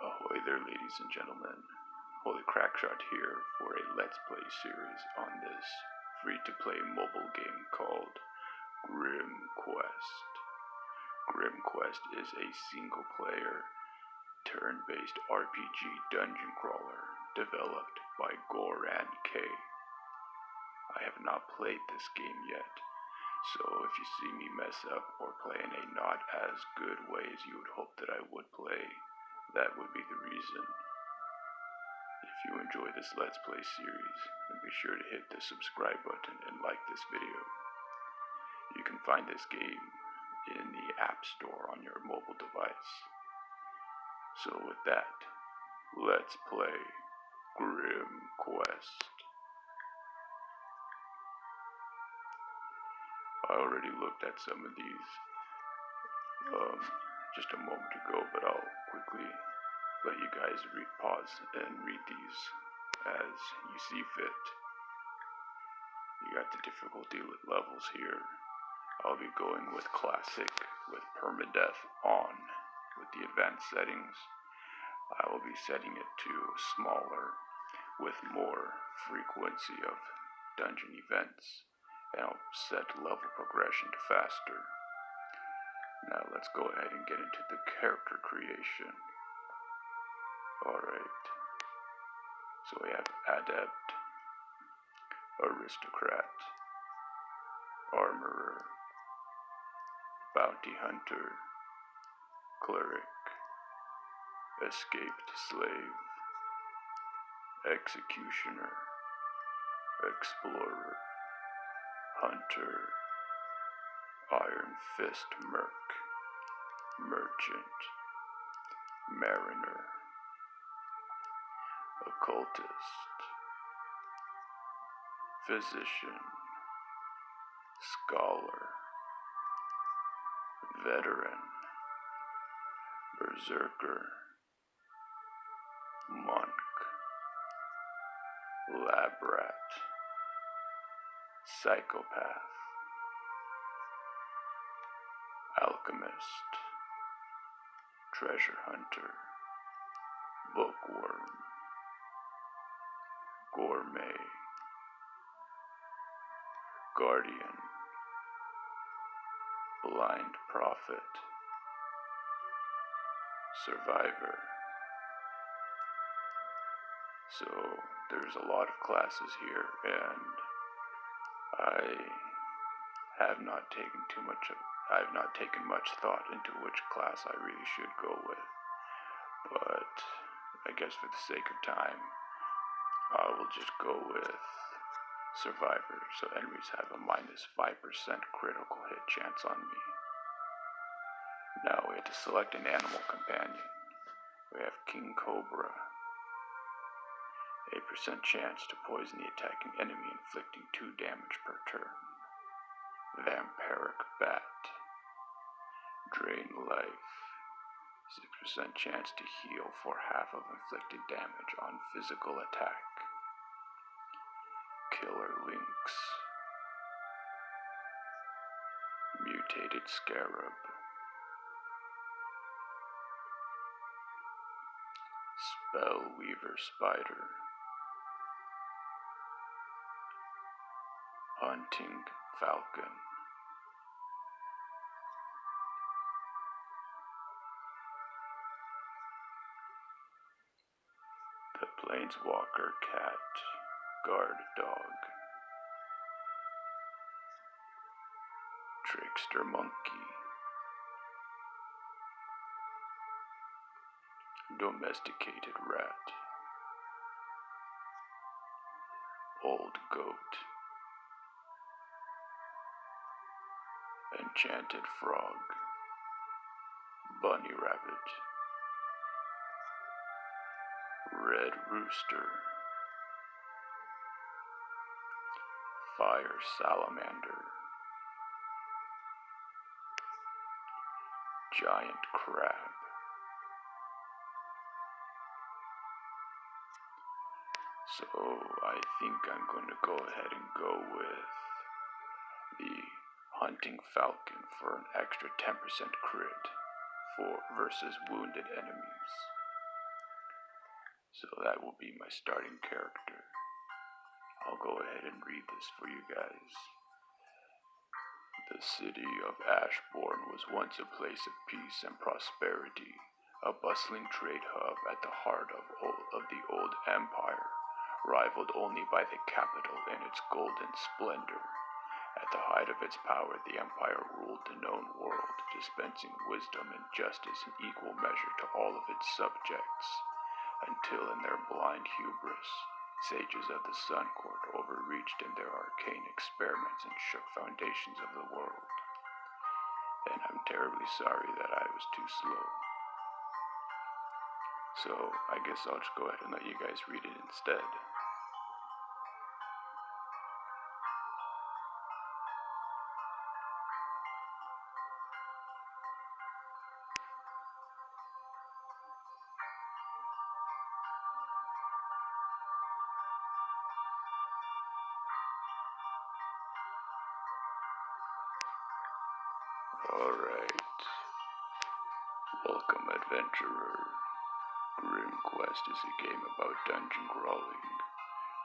Ahoy there, ladies and gentlemen. Holy Crackshot here for a Let's Play series on this free-to-play mobile game called Grim Quest. Grim Quest is a single-player, turn-based RPG dungeon crawler developed by Goran K. I have not played this game yet, so if you see me mess up or play in a not as good way as you would hope that I would play, that would be the reason. If you enjoy this Let's Play series, then be sure to hit the subscribe button and like this video. You can find this game in the App Store on your mobile device. So with that, let's play Grim Quest. I already looked at some of these just a moment ago, but I'll quickly let you guys pause and read these as you see fit. You got the difficulty levels here. I'll be going with classic with permadeath on. With the advanced settings, I will be setting it to smaller with more frequency of dungeon events, and I'll set level progression to faster. Now let's go ahead and get into the character creation. Alright, so we have Adept, Aristocrat, Armorer, Bounty Hunter, Cleric, Escaped Slave, Executioner, Explorer, Hunter, Iron Fist Merc, Merchant, Mariner, Occultist, Physician, Scholar, Veteran, Berserker, Monk, Lab Rat, Psychopath, Alchemist, Treasure Hunter, Bookworm, Gourmet, Guardian, Blind Prophet, Survivor. So there's a lot of classes here, and I have not taken much thought into which class I really should go with, but I guess for the sake of time, I will just go with Survivor, so enemies have a minus 5% critical hit chance on me. Now we have to select an animal companion. We have King Cobra. 8% chance to poison the attacking enemy, inflicting 2 damage per turn. Vampiric Bat. Drain life. 6% chance to heal for half of inflicted damage on physical attack. Killer Lynx. Mutated Scarab. Spellweaver Spider. Hunting Falcon. The Planeswalker Cat. Guard Dog. Trickster Monkey. Domesticated Rat. Old Goat. Enchanted Frog. Bunny Rabbit. Red Rooster. Fire Salamander. Giant Crab. So I think I'm going to go ahead and go with the Hunting Falcon for an extra 10% crit versus wounded enemies. So that will be my starting character. I'll go ahead and read this for you guys. The city of Ashbourne was once a place of peace and prosperity, a bustling trade hub at the heart of the old empire, rivaled only by the capital in its golden splendor. At the height of its power, the empire ruled the known world, dispensing wisdom and justice in equal measure to all of its subjects, until in their blind hubris, sages of the Sun Court overreached in their arcane experiments and shook foundations of the world. And I'm terribly sorry that I was too slow. So I guess I'll just go ahead and let you guys read it instead. Alright. Welcome, adventurer. Grim Quest is a game about dungeon crawling.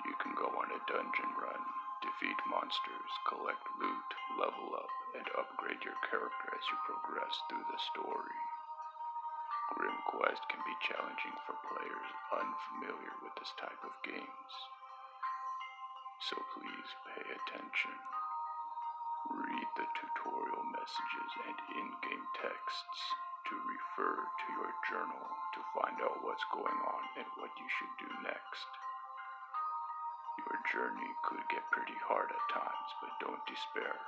You can go on a dungeon run, defeat monsters, collect loot, level up, and upgrade your character as you progress through the story. Grim Quest can be challenging for players unfamiliar with this type of games. So please pay attention. Read the tutorial messages and in-game texts to refer to your journal to find out what's going on and what you should do next. Your journey could get pretty hard at times, but don't despair.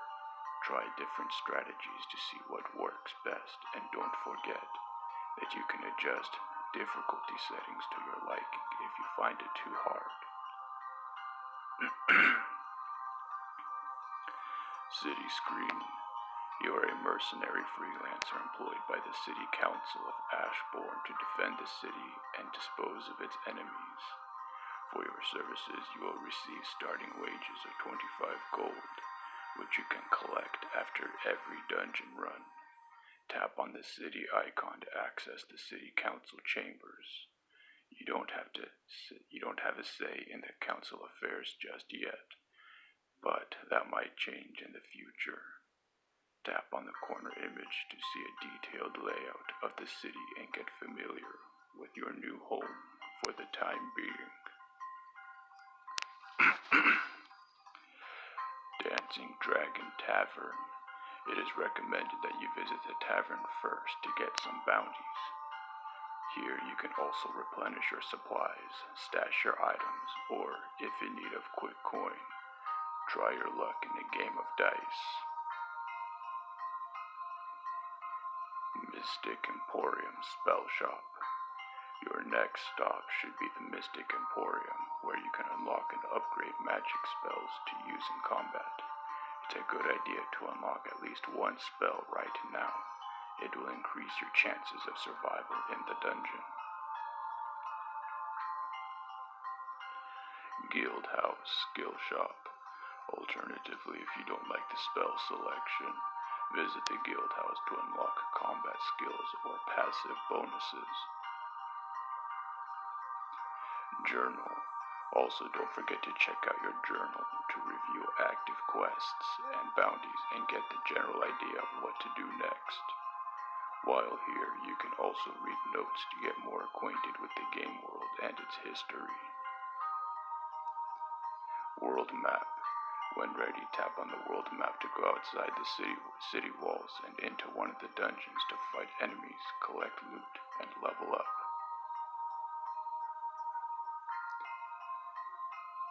Try different strategies to see what works best, and don't forget that you can adjust difficulty settings to your liking if you find it too hard. City Screen. You are a mercenary freelancer employed by the City Council of Ashbourne to defend the city and dispose of its enemies. For your services, you will receive starting wages of 25 gold, which you can collect after every dungeon run. Tap on the city icon to access the City Council chambers. You don't have a say in the council affairs just yet, but that might change in the future. Tap on the corner image to see a detailed layout of the city and get familiar with your new home for the time being. Dancing Dragon Tavern. It is recommended that you visit the tavern first to get some bounties. Here you can also replenish your supplies, stash your items, or, if in need of quick coin, try your luck in a game of dice. Mystic Emporium Spell Shop. Your next stop should be the Mystic Emporium, where you can unlock and upgrade magic spells to use in combat. It's a good idea to unlock at least one spell right now. It will increase your chances of survival in the dungeon. Guild House Skill Shop. Alternatively, if you don't like the spell selection, visit the Guild House to unlock combat skills or passive bonuses. Journal. Also, don't forget to check out your journal to review active quests and bounties and get the general idea of what to do next. While here, you can also read notes to get more acquainted with the game world and its history. World Map. When ready, tap on the world map to go outside the city walls and into one of the dungeons to fight enemies, collect loot, and level up.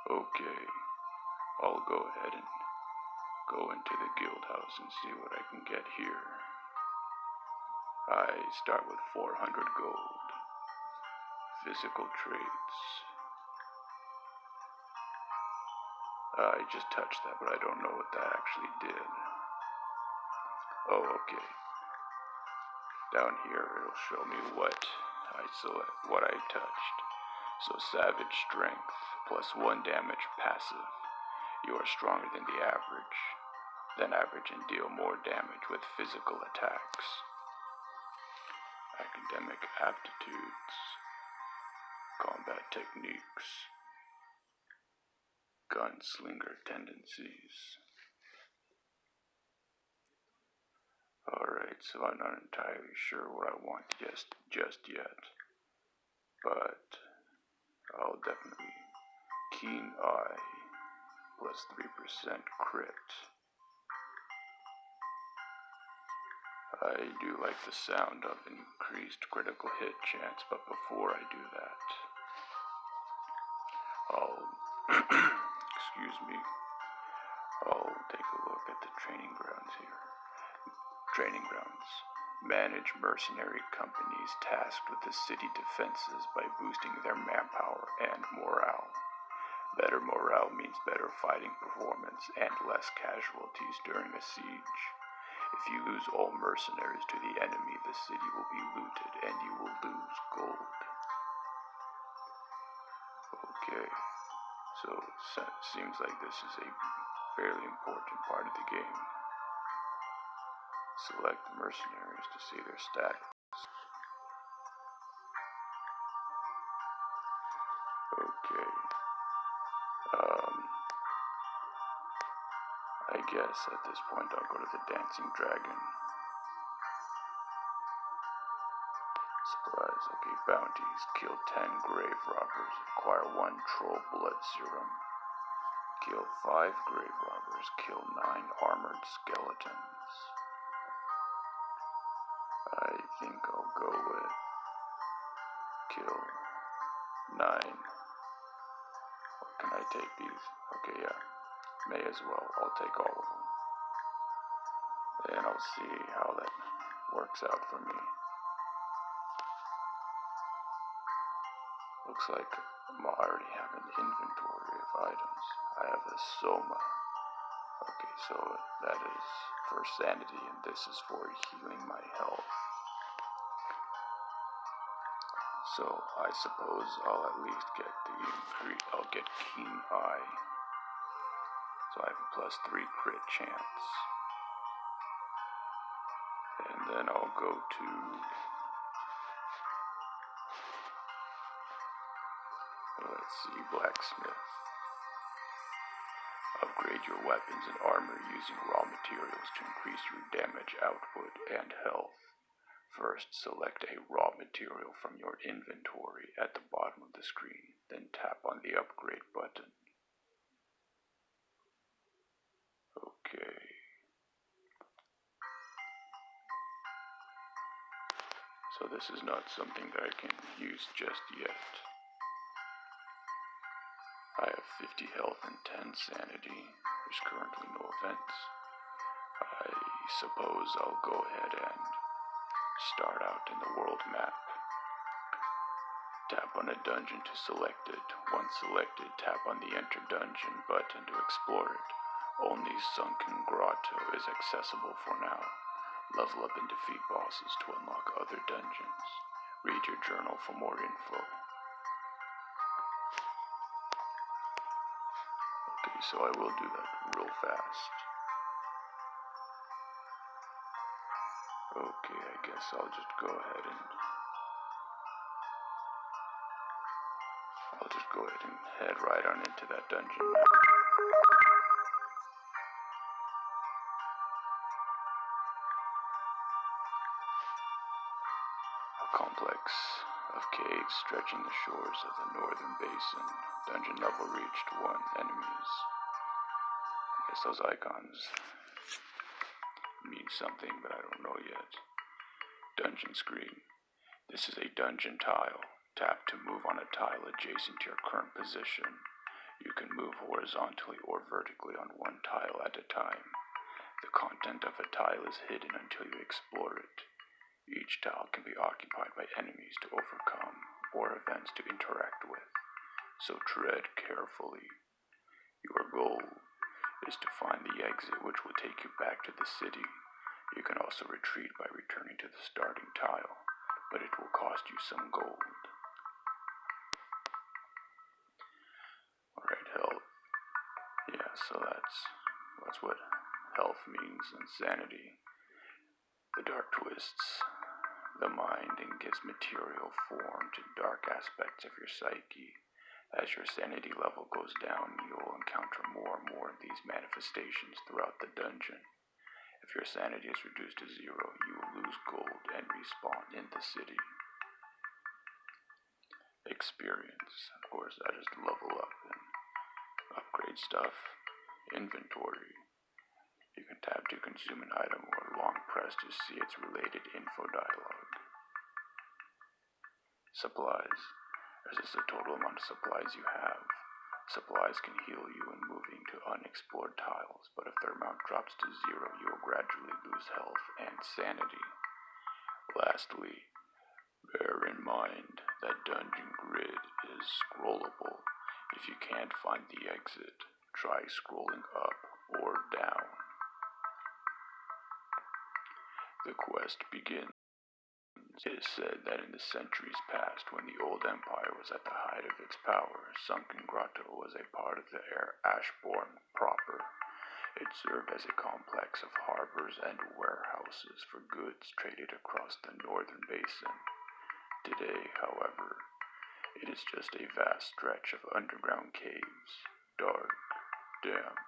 Okay, I'll go ahead and go into the guild house and see what I can get here. I start with 400 gold. Physical traits. I just touched that, but I don't know what that actually did. Oh, okay. Down here it'll show me what I touched. So Savage Strength, +1 damage passive. You are stronger than the average. Then average and deal more damage with physical attacks. Academic aptitudes. combat techniques, gunslinger tendencies. Alright, so I'm not entirely sure what I want just yet, but I'll definitely keen eye plus 3% crit. I do like the sound of increased critical hit chance, but before I do that, I'll, excuse me, I'll take a look at the training grounds here. Training grounds. Manage mercenary companies tasked with the city defenses by boosting their manpower and morale. Better morale means better fighting performance and less casualties during a siege. If you lose all mercenaries to the enemy, the city will be looted and you will lose gold. Okay, so it seems like this is a fairly important part of the game. Select mercenaries to see their status. Okay. I guess at this point I'll go to the Dancing Dragon. Supplies, okay, bounties. Kill 10 grave robbers. Acquire 1 troll blood serum. Kill 5 grave robbers. Kill 9 armored skeletons. I think I'll go with kill 9. Or can I take these? Okay, yeah. May as well. I'll take all of them. And I'll see how that works out for me. Looks like I already have an inventory of items. I have a soma. Okay, so that is for sanity, and this is for healing my health. So I suppose I'll at least get I'll get keen eye. So I have a plus 3 crit chance. And then I'll go to let's see, blacksmith. Upgrade your weapons and armor using raw materials to increase your damage output and health. First, select a raw material from your inventory at the bottom of the screen, then tap on the upgrade button. Okay. So this is not something that I can use just yet. I have 50 health and 10 sanity. There's currently no events. I suppose I'll go ahead and start out in the world map. Tap on a dungeon to select it. Once selected, tap on the Enter Dungeon button to explore it. Only Sunken Grotto is accessible for now. Level up and defeat bosses to unlock other dungeons. Read your journal for more info. Okay, so I will do that real fast. Okay, I guess I'll just go ahead and head right on into that dungeon. A complex of caves stretching the shores of the northern basin. Dungeon level reached 1 enemies. I guess those icons mean something, but I don't know yet. Dungeon screen. This is a dungeon tile. Tap to move on a tile adjacent to your current position. You can move horizontally or vertically on 1 tile at a time. The content of a tile is hidden until you explore it. Each tile can be occupied by enemies to overcome or events to interact with, so tread carefully. Your goal is to find the exit, which will take you back to the city. You can also retreat by returning to the starting tile, but it will cost you some gold. Alright, health. Yeah, so that's what health means, and sanity. The dark twists the mind and gives material form to dark aspects of your psyche. As your sanity level goes down, you'll encounter more and more of these manifestations throughout the dungeon. If your sanity is reduced to 0, you will lose gold and respawn in the city. Experience. Of course, that is to level up and upgrade stuff. Inventory. You can tap to consume an item or long press to see its related info dialogue. Supplies. This is the total amount of supplies you have. Supplies can heal you when moving to unexplored tiles, but if their amount drops to 0, you will gradually lose health and sanity. Lastly, bear in mind that dungeon grid is scrollable. If you can't find the exit, try scrolling up or down. The quest begins. It is said that in the centuries past, when the old empire was at the height of its power, Sunken Grotto was a part of the Ashbourne proper. It served as a complex of harbors and warehouses for goods traded across the northern basin. Today, however, it is just a vast stretch of underground caves, dark, damp,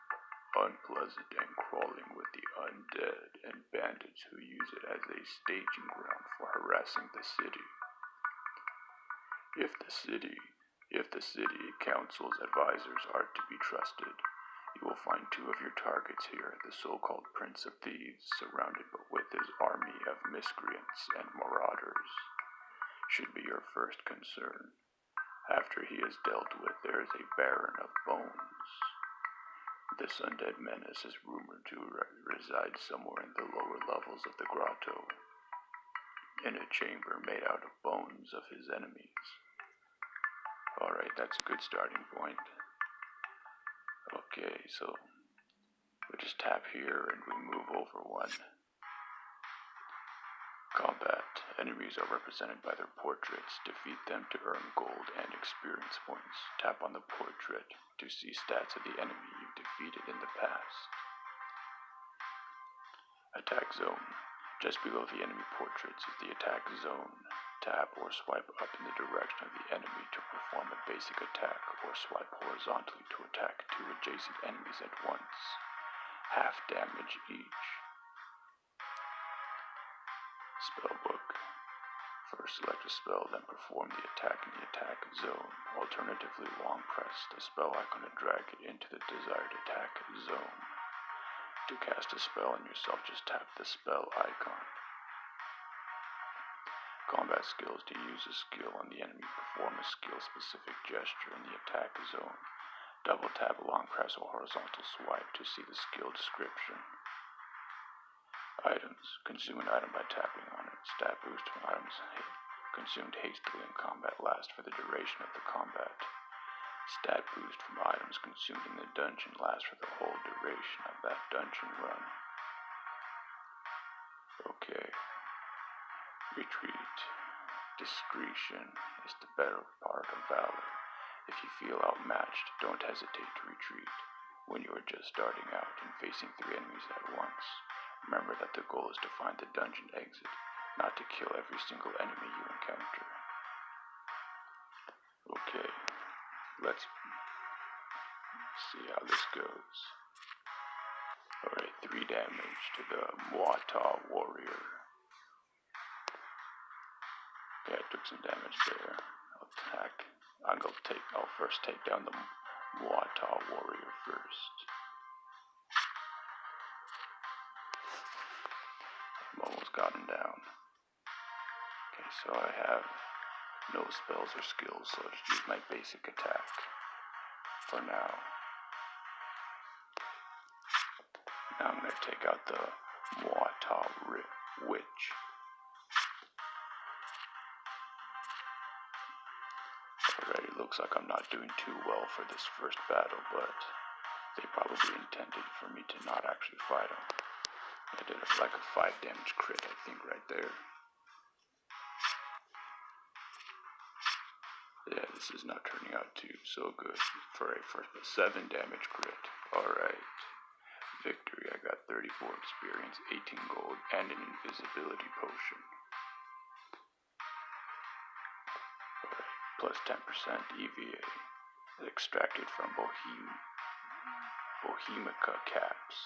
unpleasant, and crawling with the undead and bandits who use it as a staging ground for harassing the city. If the city council's advisors are to be trusted, you will find 2 of your targets here, the so-called Prince of Thieves, surrounded with his army of miscreants and marauders, should be your first concern. After he is dealt with, there is a Baron of Bones. This undead menace is rumored to reside somewhere in the lower levels of the grotto, in a chamber made out of bones of his enemies. Alright, that's a good starting point. Okay, so we just tap here and we move over 1. Combat. Enemies are represented by their portraits. Defeat them to earn gold and experience points. Tap on the portrait to see stats of the enemy you've defeated in the past. Attack zone. Just below the enemy portraits is the attack zone. Tap or swipe up in the direction of the enemy to perform a basic attack, or swipe horizontally to attack 2 adjacent enemies at once. Half damage each. Spellbook. First select a spell, then perform the attack in the attack zone. Alternatively, long press the spell icon and drag it into the desired attack zone. To cast a spell on yourself, just tap the spell icon. Combat skills. To use a skill on the enemy, perform a skill-specific gesture in the attack zone. Double tap, long press, or horizontal swipe to see the skill description. Items. Consume an item by tapping on it. Stat boost from items consumed hastily in combat lasts for the duration of the combat. Stat boost from items consumed in the dungeon lasts for the whole duration of that dungeon run. Okay. Retreat. Discretion is the better part of valor. If you feel outmatched, don't hesitate to retreat. When you are just starting out and facing 3 enemies at once, remember that the goal is to find the dungeon exit, not to kill every single enemy you encounter. Okay, let's see how this goes. Alright, 3 damage to the Muata warrior. Okay, I took some damage there. I'll first take down the Muata warrior first. Almost got him down. Okay, so I have no spells or skills, so I'll just use my basic attack for now. Now I'm going to take out the Muata witch. Alright, it looks like I'm not doing too well for this first battle, but they probably intended for me to not actually fight them. I did like a 5 damage crit, I think, right there. Yeah, this is not turning out so good for a 7 damage crit. Alright. Victory, I got 34 experience, 18 gold, and an invisibility potion. plus 10% EVA, extracted from Bohemica caps.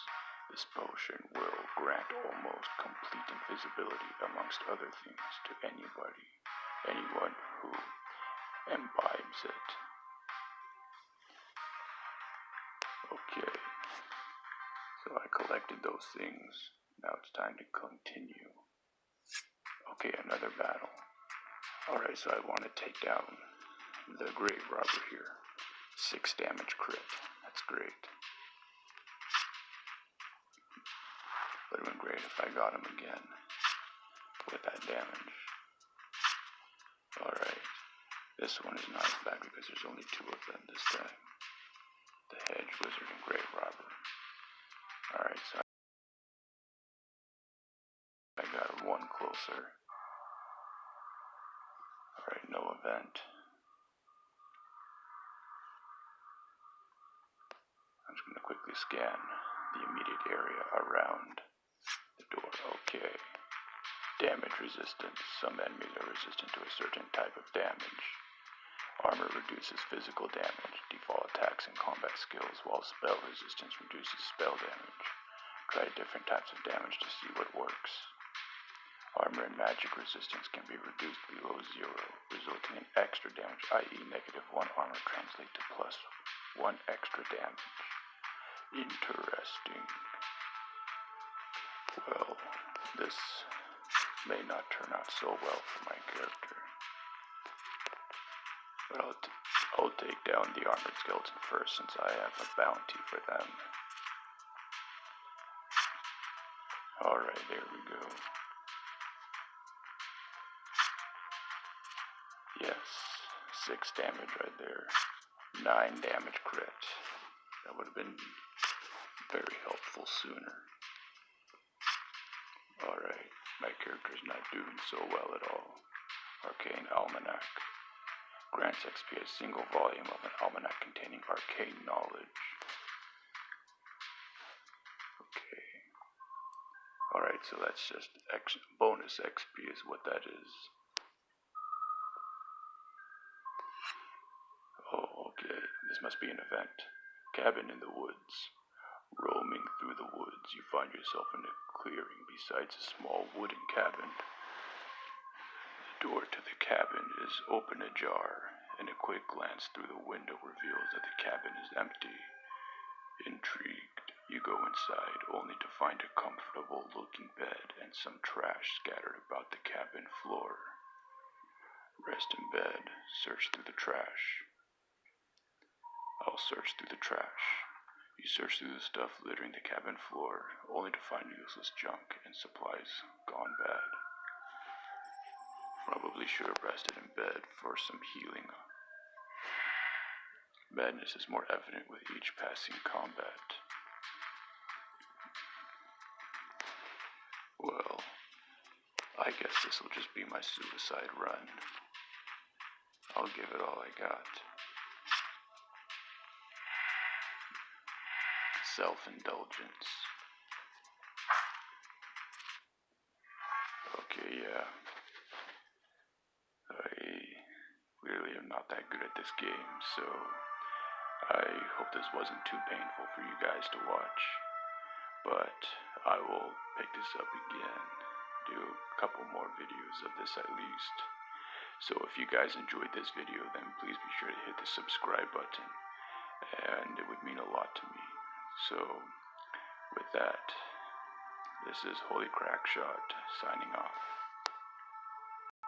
This potion will grant almost complete invisibility, amongst other things, to anyone who imbibes it. Okay, so I collected those things. Now it's time to continue. Okay, another battle. Alright, so I want to take down the grave robber here. 6 damage crit. That's great. Would have been great if I got him again with that damage. Alright. This one is not as bad because there's only 2 of them this time. The hedge wizard and grave robber. Alright, so I got one closer. Alright, no event. I'm just going to quickly scan the immediate area around the door. Okay. Damage resistance. Some enemies are resistant to a certain type of damage. Armor reduces physical damage. Default attacks and combat skills, while spell resistance reduces spell damage. Try different types of damage to see what works. Armor and magic resistance can be reduced below 0, resulting in extra damage, i.e. -1 armor translate to +1 extra damage. Interesting. Well, this may not turn out so well for my character. But I'll take down the armored skeleton first, since I have a bounty for them. Alright, there we go. Yes, 6 damage right there. 9 damage crit. That would have been very helpful sooner. Alright, my character's not doing so well at all. Arcane Almanac. Grants XP a single volume of an almanac containing arcane knowledge. Okay. Alright, so that's just bonus XP is what that is. Oh, okay. This must be an event. Cabin in the woods. Roaming through the woods, you find yourself in a clearing besides a small wooden cabin. The door to the cabin is open ajar, and a quick glance through the window reveals that the cabin is empty. Intrigued, you go inside, only to find a comfortable-looking bed and some trash scattered about the cabin floor. Rest in bed, search through the trash. I'll search through the trash. You search through the stuff littering the cabin floor, only to find useless junk and supplies gone bad. Probably should have rested in bed for some healing. Madness is more evident with each passing combat. Well, I guess this will just be my suicide run. I'll give it all I got. Self-indulgence. Okay, yeah. I really am not that good at this game, so I hope this wasn't too painful for you guys to watch. But I will pick this up again, do a couple more videos of this at least. So if you guys enjoyed this video, then please be sure to hit the subscribe button, and it would mean a lot to me. So, with that, this is Holy Crackshot signing off.